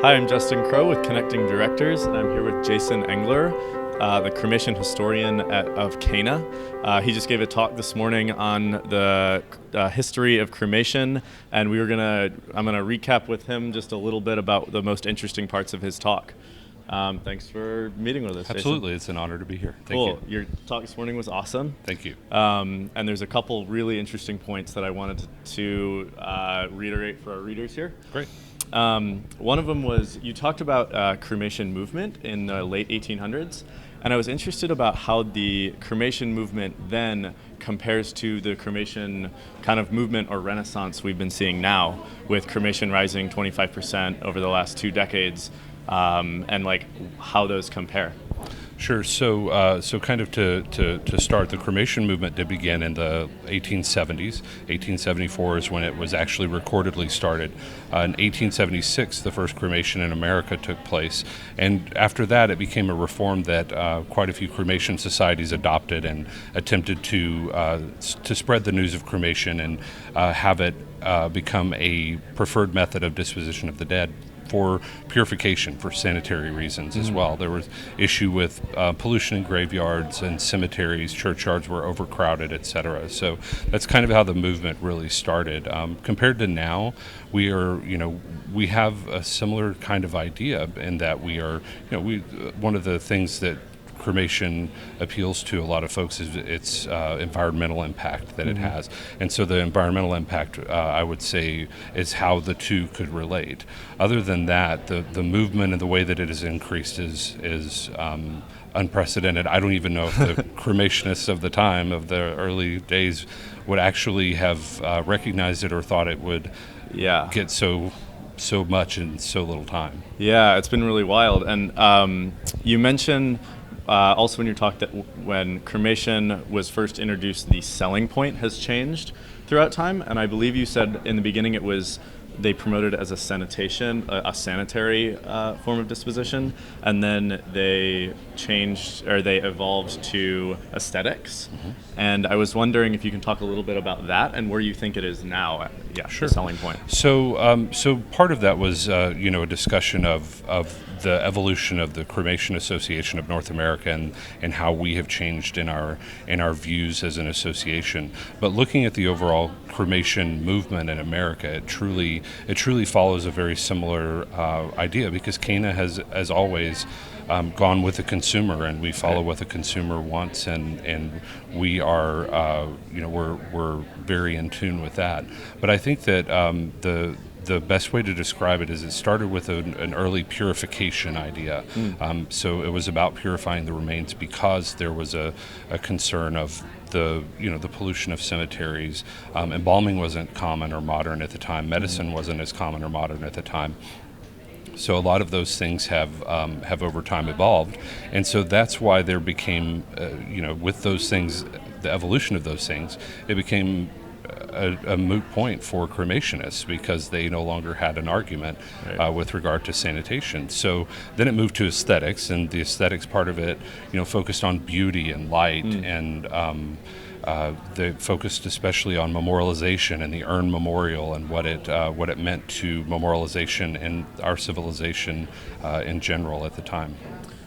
Hi, I'm Justin Crow with Connecting Directors, and I'm here with Jason Engler, the cremation historian of CANA. He just gave a talk this morning on the history of cremation, and I'm gonna recap with him just a little bit about the most interesting parts of his talk. Thanks for meeting with us, Jason. Absolutely, it's an honor to be here. Thank Cool. you. Your talk this morning was awesome. Thank you. And there's a couple really interesting points that I wanted to reiterate for our readers here. Great. One of them was you talked about cremation movement in the late 1800s, and I was interested about how the cremation movement then compares to the cremation kind of movement or renaissance we've been seeing now, with cremation rising 25% over the last 2 decades, and like how those compare. Sure. So kind of to start, the cremation movement did begin in the 1870s. 1874 is when it was actually recordedly started. In 1876, the first cremation in America took place, and after that, it became a reform that quite a few cremation societies adopted and attempted to spread the news of cremation and have it become a preferred method of disposition of the dead, for purification, for sanitary reasons as well. There was issue with pollution in graveyards and cemeteries, churchyards were overcrowded, etc. So that's kind of how the movement really started. Compared to now, we have a similar kind of idea in that one of the things that cremation appeals to a lot of folks is its environmental impact that it has. And so the environmental impact, I would say, is how the two could relate. Other than that, the movement and the way that it has increased is unprecedented. I don't even know if the cremationists of the time, of the early days, would actually have recognized it or thought it would get so much in so little time. Yeah, it's been really wild. And you mentioned also in your talk that when cremation was first introduced, the selling point has changed throughout time. And I believe you said in the beginning they promoted it as a sanitary form of disposition, and then they evolved to aesthetics. And I was wondering if you can talk a little bit about that and where you think it is now. Sure. The selling point. So part of that was a discussion of the evolution of the Cremation Association of North America and how we have changed in our views as an association. But looking at the overall cremation movement in America, it truly follows a very similar idea, because CANA has always gone with the consumer, and we follow what the consumer wants, and we are we're very in tune with that. But I think that the best way to describe it is it started with an early purification idea. So it was about purifying the remains because there was a concern of the pollution of cemeteries. Embalming wasn't common or modern at the time. Medicine wasn't as common or modern at the time. So a lot of those things have over time evolved, and so that's why there became, with those things, the evolution of those things, it became a moot point for cremationists because they no longer had an argument with regard to sanitation. So then it moved to aesthetics, and the aesthetics part of it, focused on beauty and light, and they focused especially on memorialization and the urn memorial and what it meant to memorialization in our civilization in general at the time.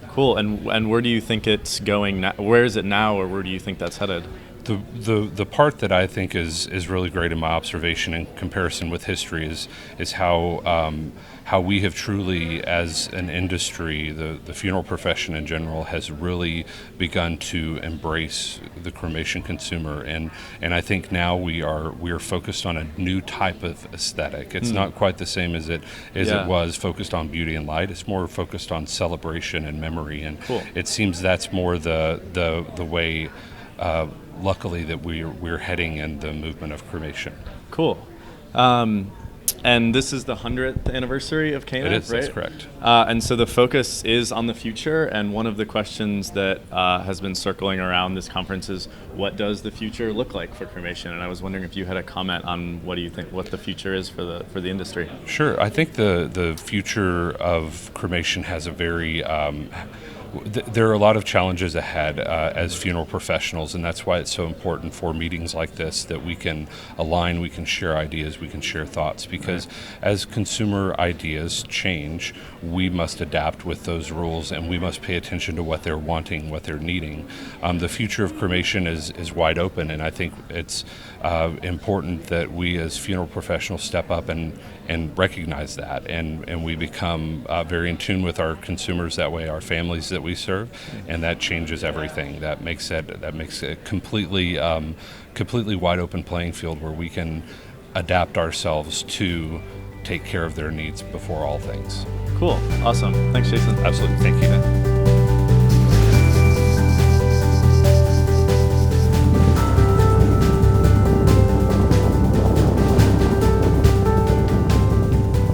Cool. And where do you think it's going now? Where is it now, or where do you think that's headed? The part that I think is really great in my observation in comparison with history is how we have truly, as an industry, the funeral profession in general has really begun to embrace the cremation consumer, and I think now we are focused on a new type of aesthetic. It's not quite the same as it was focused on beauty and light. It's more focused on celebration and memory, and it seems that's more the way. Luckily, that we're heading in the movement of cremation. Cool. And this is the 100th anniversary of CANA, It is, right? that's correct. And so the focus is on the future, and one of the questions that has been circling around this conference is, what does the future look like for cremation? And I was wondering if you had a comment on what the future is for the industry. Sure. I think the future of cremation has a very there are a lot of challenges ahead as funeral professionals, and that's why it's so important for meetings like this that we can align, we can share ideas, we can share thoughts, because as consumer ideas change, we must adapt with those rules, and we must pay attention to what they're wanting, what they're needing. The future of cremation is wide open, and I think it's important that we as funeral professionals step up and recognize that, and we become very in tune with our consumers that way, our families that we serve, and that changes everything. That makes it completely wide open playing field where we can adapt ourselves to take care of their needs before all things. Cool. Awesome. Thanks, Jason. Absolutely. Thank you.